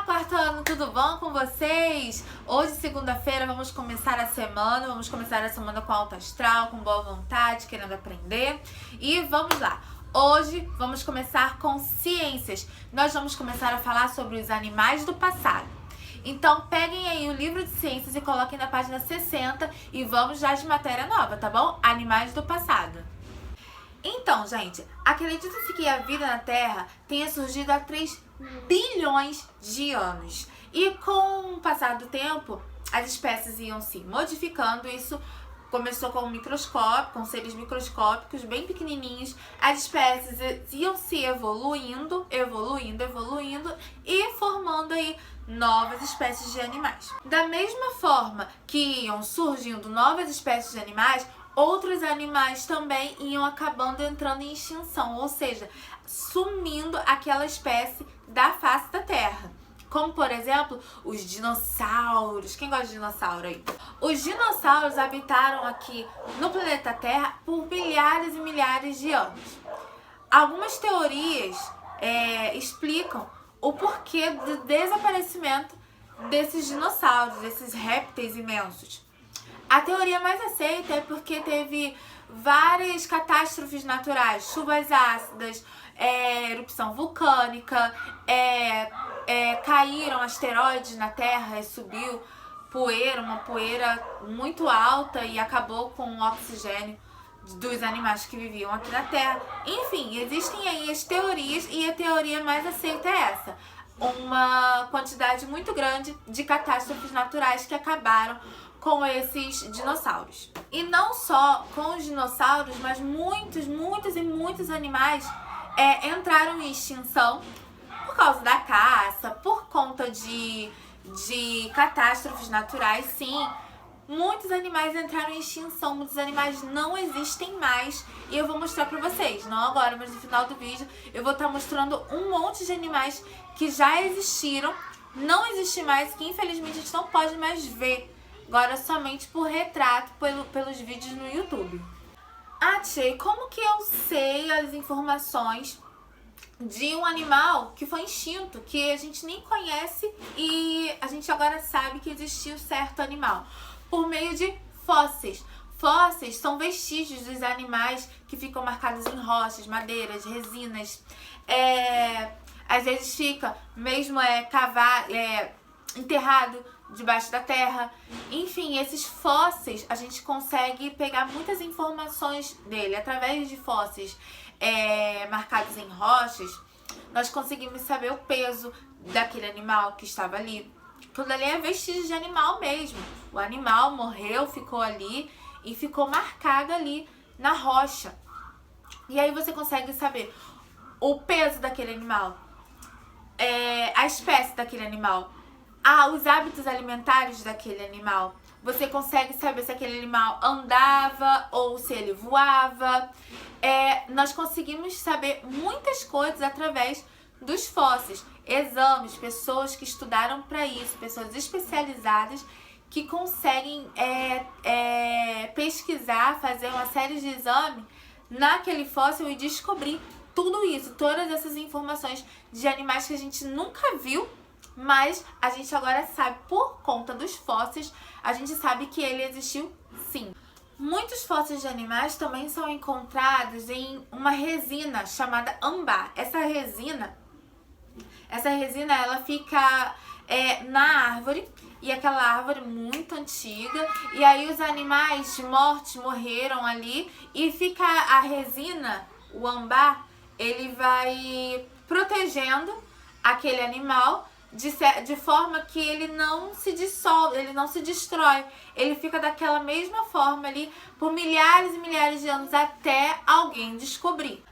quarto ano, tudo bom com vocês? Hoje, segunda-feira, vamos começar a semana. Vamos começar a semana com alto astral, com boa vontade, querendo aprender. E vamos lá. Hoje vamos começar com ciências. Nós vamos começar a falar sobre os animais do passado. Então, peguem aí o livro de ciências e coloquem na página 60 e vamos já de matéria nova, tá bom? Animais do passado. Então, gente, acredita-se que a vida na Terra tenha surgido há 3 bilhões de anos. E com o passar do tempo, as espécies iam se modificando. Isso começou com o microscópio, com seres microscópicos bem pequenininhos. As espécies iam se evoluindo e formando aí novas espécies de animais. Da mesma forma que iam surgindo novas espécies de animais, outros animais também iam acabando entrando em extinção, ou seja, sumindo aquela espécie da face da Terra. Como, por exemplo, os dinossauros. Quem gosta de dinossauro aí? Os dinossauros habitaram aqui no planeta Terra por milhares e milhares de anos. Algumas teorias explicam o porquê do desaparecimento desses dinossauros, desses répteis imensos. A teoria mais aceita é porque teve várias catástrofes naturais, chuvas ácidas, erupção vulcânica, caíram asteroides na Terra e subiu poeira, uma poeira muito alta e acabou com o oxigênio dos animais que viviam aqui na Terra. Enfim, existem aí as teorias e a teoria mais aceita é essa. Uma quantidade muito grande de catástrofes naturais que acabaram com esses dinossauros. E não só com os dinossauros, mas muitos animais entraram em extinção por causa da caça, por conta de catástrofes naturais, sim. Muitos animais entraram em extinção, muitos animais não existem mais e eu vou mostrar pra vocês, não agora, mas no final do vídeo eu vou estar mostrando um monte de animais que já existiram, não existe mais, que infelizmente a gente não pode mais ver. Agora somente por retrato pelos vídeos no YouTube. Tchê, como que eu sei as informações de um animal que foi extinto, que a gente nem conhece e a gente agora sabe que existiu certo animal? Por meio de fósseis. Fósseis são vestígios dos animais que ficam marcados em rochas, madeiras, resinas. Às vezes fica mesmo enterrado debaixo da terra. Enfim, esses fósseis a gente consegue pegar muitas informações dele. Através de fósseis marcados em rochas, nós conseguimos saber o peso daquele animal que estava ali. Tudo ali é vestígio de animal mesmo. O animal morreu, ficou ali e ficou marcado ali na rocha. E aí você consegue saber o peso daquele animal, a espécie daquele animal, os hábitos alimentares daquele animal. Você consegue saber se aquele animal andava ou se ele voava. Nós conseguimos saber muitas coisas através dos fósseis. Exames, pessoas que estudaram para isso, pessoas especializadas que conseguem pesquisar, fazer uma série de exames naquele fóssil e descobrir tudo isso, todas essas informações de animais que a gente nunca viu, mas a gente agora sabe por conta dos fósseis, a gente sabe que ele existiu sim. Muitos fósseis de animais também são encontrados em uma resina chamada âmbar. Essa resina ela fica na árvore, e aquela árvore muito antiga, e aí os animais morreram ali e fica a resina, o âmbar, ele vai protegendo aquele animal de forma que ele não se dissolve, ele não se destrói. Ele fica daquela mesma forma ali por milhares e milhares de anos até alguém descobrir.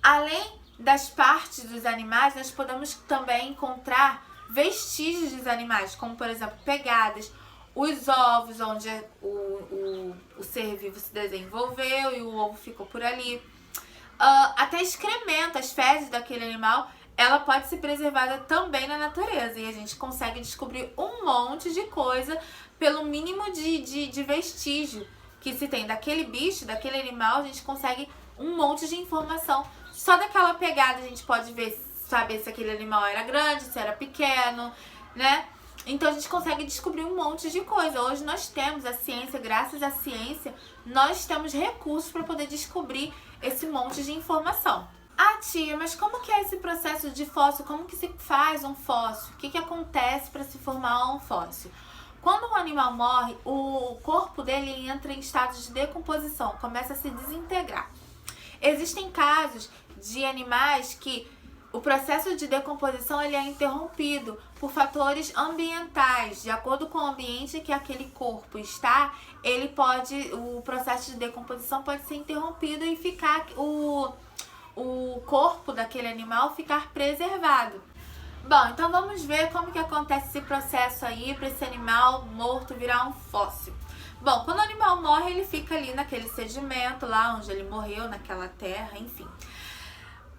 Além das partes dos animais, nós podemos também encontrar vestígios dos animais, como por exemplo pegadas, os ovos onde o ser vivo se desenvolveu e o ovo ficou por ali. Até excremento, as fezes daquele animal, ela pode ser preservada também na natureza. E a gente consegue descobrir um monte de coisa pelo mínimo de vestígio que se tem daquele bicho, daquele animal. A gente consegue um monte de informação. Só daquela pegada a gente pode saber se aquele animal era grande, se era pequeno, né? Então a gente consegue descobrir um monte de coisa. Hoje nós temos a ciência, graças à ciência, nós temos recursos para poder descobrir esse monte de informação. Ah, tia, mas como que é esse processo de fóssil? Como que se faz um fóssil? O que que acontece para se formar um fóssil? Quando um animal morre, o corpo dele entra em estado de decomposição, começa a se desintegrar. Existem casos de animais que o processo de decomposição ele é interrompido por fatores ambientais. De acordo com o ambiente que aquele corpo está, o processo de decomposição pode ser interrompido e ficar o corpo daquele animal ficar preservado. Bom, então vamos ver como que acontece esse processo aí para esse animal morto virar um fóssil. Bom, quando o animal morre, ele fica ali naquele sedimento, lá onde ele morreu, naquela terra, enfim.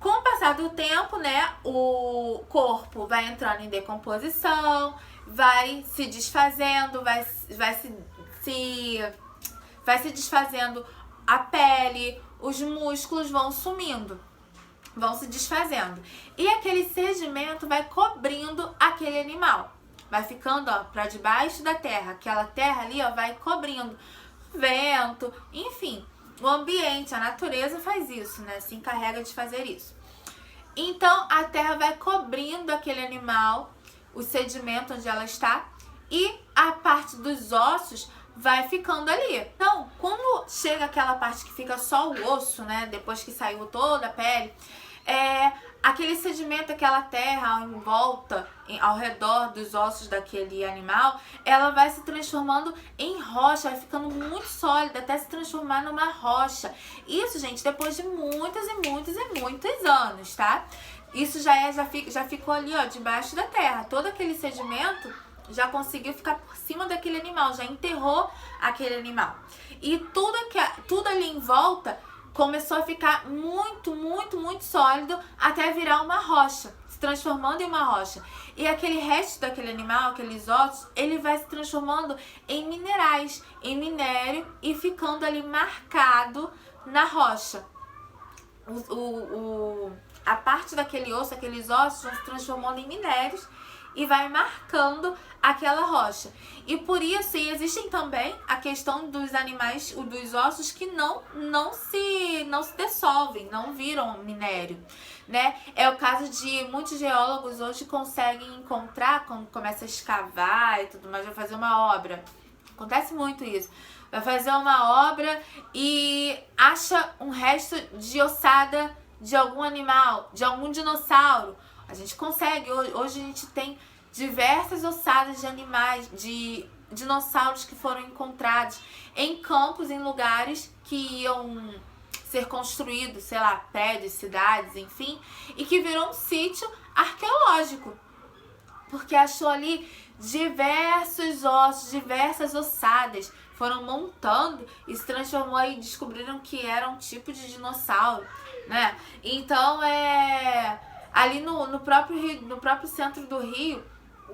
Com o passar do tempo, né, o corpo vai entrando em decomposição, vai se desfazendo, vai se desfazendo a pele, os músculos vão sumindo, vão se desfazendo. E aquele sedimento vai cobrindo aquele animal. Vai ficando, ó, para debaixo da terra. Aquela terra ali, ó, vai cobrindo. Vento, enfim. O ambiente, a natureza faz isso, né? Se encarrega de fazer isso. Então, a terra vai cobrindo aquele animal, o sedimento onde ela está, e a parte dos ossos vai ficando ali. Então, quando chega aquela parte que fica só o osso, né? Depois que saiu toda a pele, aquele sedimento, aquela terra em volta, ao redor dos ossos daquele animal, ela vai se transformando em rocha, vai ficando muito sólida até se transformar numa rocha. Isso, gente, depois de muitos e muitos e muitos anos, tá? Isso já ficou ali, ó, debaixo da terra. Todo aquele sedimento já conseguiu ficar por cima daquele animal, já enterrou aquele animal. E tudo ali em volta começou a ficar muito, muito, muito sólido até virar uma rocha, se transformando em uma rocha. E aquele resto daquele animal, aqueles ossos, ele vai se transformando em minerais, em minério e ficando ali marcado na rocha. A parte daquele osso, aqueles ossos vão se transformando em minérios e vai marcando aquela rocha. E por isso, existem também a questão dos animais, dos ossos que não se dissolvem, não viram minério, né? É o caso de muitos geólogos hoje conseguem encontrar, quando começa a escavar e tudo mais, vai fazer uma obra. Acontece muito isso. Vai fazer uma obra e acha um resto de ossada de algum animal, de algum dinossauro. A gente consegue, hoje a gente tem diversas ossadas de animais, de dinossauros que foram encontrados em campos, em lugares que iam ser construídos, sei lá, prédios, cidades, enfim, e que virou um sítio arqueológico, porque achou ali diversos ossos, diversas ossadas, foram montando e se transformou e descobriram que era um tipo de dinossauro, né? Então, ali no próprio centro do Rio,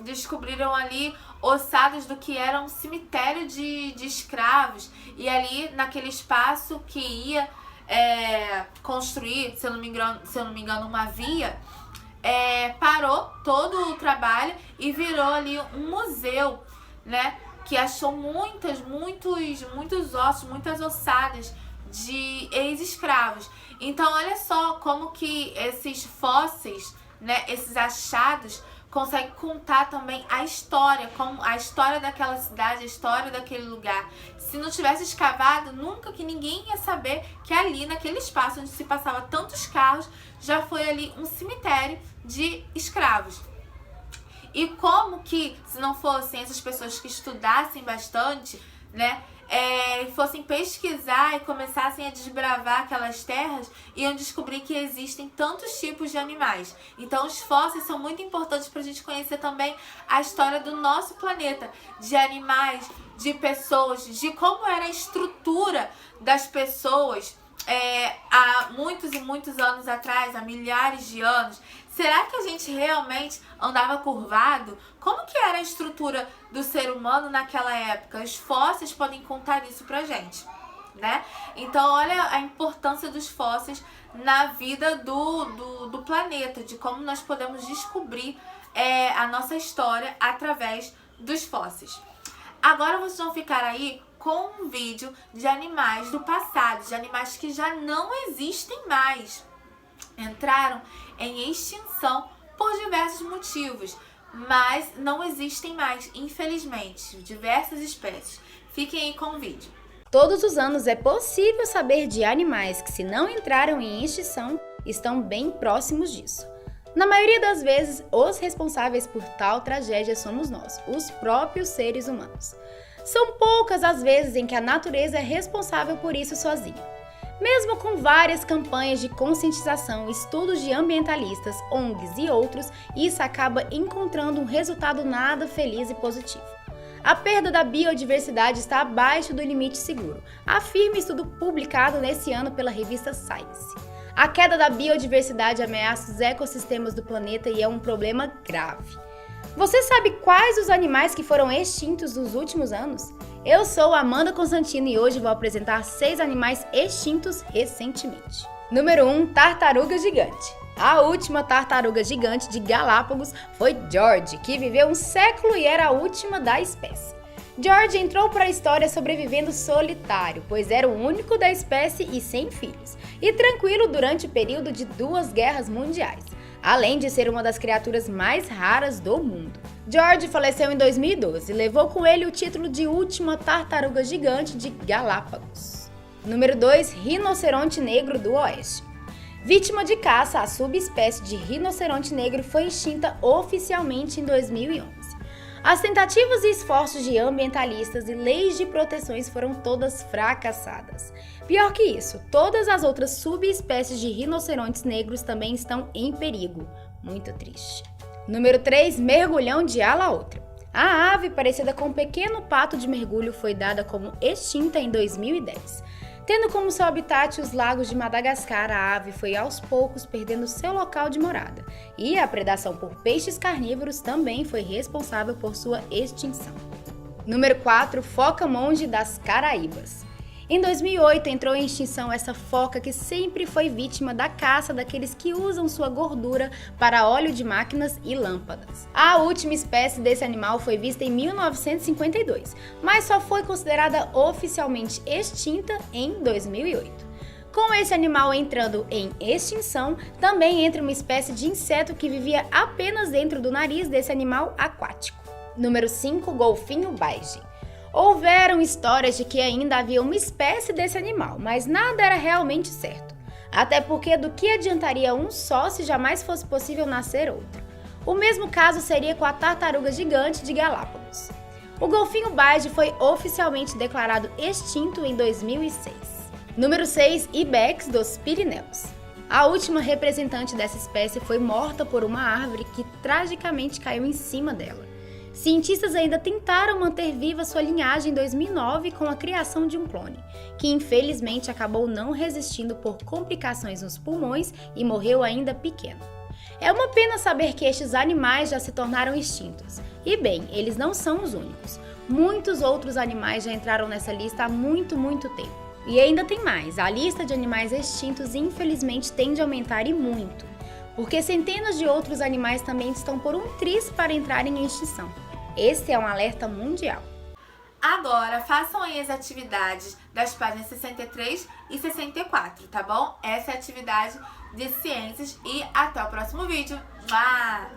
descobriram ali ossadas do que era um cemitério de escravos. E ali, naquele espaço que ia construir, se eu não me engano, uma via, parou todo o trabalho e virou ali um museu, né? Que achou muitos ossos, muitas ossadas de ex-escravos. Então, olha só como que esses fósseis, né, esses achados, conseguem contar também a história, como a história daquela cidade, a história daquele lugar. Se não tivesse escavado, nunca que ninguém ia saber que ali, naquele espaço onde se passava tantos carros, já foi ali um cemitério de escravos. E como que, se não fossem essas pessoas que estudassem bastante, né, fossem pesquisar e começassem a desbravar aquelas terras, iam descobrir que existem tantos tipos de animais. Então os fósseis são muito importantes para a gente conhecer também a história do nosso planeta, de animais, de pessoas, de como era a estrutura das pessoas há muitos e muitos anos atrás, há milhares de anos. Será que a gente realmente andava curvado? Como que era a estrutura do ser humano naquela época? Os fósseis podem contar isso pra gente, né? Então, olha a importância dos fósseis na vida do planeta, de como nós podemos descobrir a nossa história através dos fósseis. Agora vocês vão ficar aí com um vídeo de animais do passado, de animais que já não existem mais. Entraram em extinção por diversos motivos, mas não existem mais, infelizmente, diversas espécies. Fiquem aí com o vídeo. Todos os anos é possível saber de animais que, se não entraram em extinção, estão bem próximos disso. Na maioria das vezes, os responsáveis por tal tragédia somos nós, os próprios seres humanos. São poucas as vezes em que a natureza é responsável por isso sozinha. Mesmo com várias campanhas de conscientização, estudos de ambientalistas, ONGs e outros, isso acaba encontrando um resultado nada feliz e positivo. A perda da biodiversidade está abaixo do limite seguro, afirma estudo publicado nesse ano pela revista Science. A queda da biodiversidade ameaça os ecossistemas do planeta e é um problema grave. Você sabe quais os animais que foram extintos nos últimos anos? Eu sou Amanda Constantino e hoje vou apresentar 6 animais extintos recentemente. Número 1. Tartaruga gigante. A última tartaruga gigante de Galápagos foi George, que viveu um século e era a última da espécie. George entrou para a história sobrevivendo solitário, pois era o único da espécie e sem filhos, e tranquilo durante o período de 2 guerras mundiais, além de ser uma das criaturas mais raras do mundo. George faleceu em 2012 e levou com ele o título de última tartaruga gigante de Galápagos. Número 2. Rinoceronte negro do oeste. Vítima de caça, a subespécie de rinoceronte negro foi extinta oficialmente em 2011. As tentativas e esforços de ambientalistas e leis de proteções foram todas fracassadas. Pior que isso, todas as outras subespécies de rinocerontes negros também estão em perigo. Muito triste. Número 3. Mergulhão de ala outra. A ave, parecida com um pequeno pato de mergulho, foi dada como extinta em 2010. Tendo como seu habitat os lagos de Madagascar, a ave foi aos poucos perdendo seu local de morada, e a predação por peixes carnívoros também foi responsável por sua extinção. Número 4. Foca monge das Caraíbas. Em 2008 entrou em extinção essa foca que sempre foi vítima da caça daqueles que usam sua gordura para óleo de máquinas e lâmpadas. A última espécie desse animal foi vista em 1952, mas só foi considerada oficialmente extinta em 2008. Com esse animal entrando em extinção, também entra uma espécie de inseto que vivia apenas dentro do nariz desse animal aquático. Número 5. Golfinho Baiji. Houveram histórias de que ainda havia uma espécie desse animal, mas nada era realmente certo. Até porque do que adiantaria um só se jamais fosse possível nascer outro? O mesmo caso seria com a tartaruga gigante de Galápagos. O golfinho Baiji foi oficialmente declarado extinto em 2006. Número 6. Ibex dos Pirineus. A última representante dessa espécie foi morta por uma árvore que tragicamente caiu em cima dela. Cientistas ainda tentaram manter viva sua linhagem em 2009 com a criação de um clone, que infelizmente acabou não resistindo por complicações nos pulmões e morreu ainda pequeno. É uma pena saber que estes animais já se tornaram extintos. E bem, eles não são os únicos. Muitos outros animais já entraram nessa lista há muito tempo. E ainda tem mais, a lista de animais extintos infelizmente tende a aumentar e muito, porque centenas de outros animais também estão por um triz para entrarem em extinção. Esse é um alerta mundial. Agora, façam aí as atividades das páginas 63 e 64, tá bom? Essa é a atividade de ciências e até o próximo vídeo. Vá!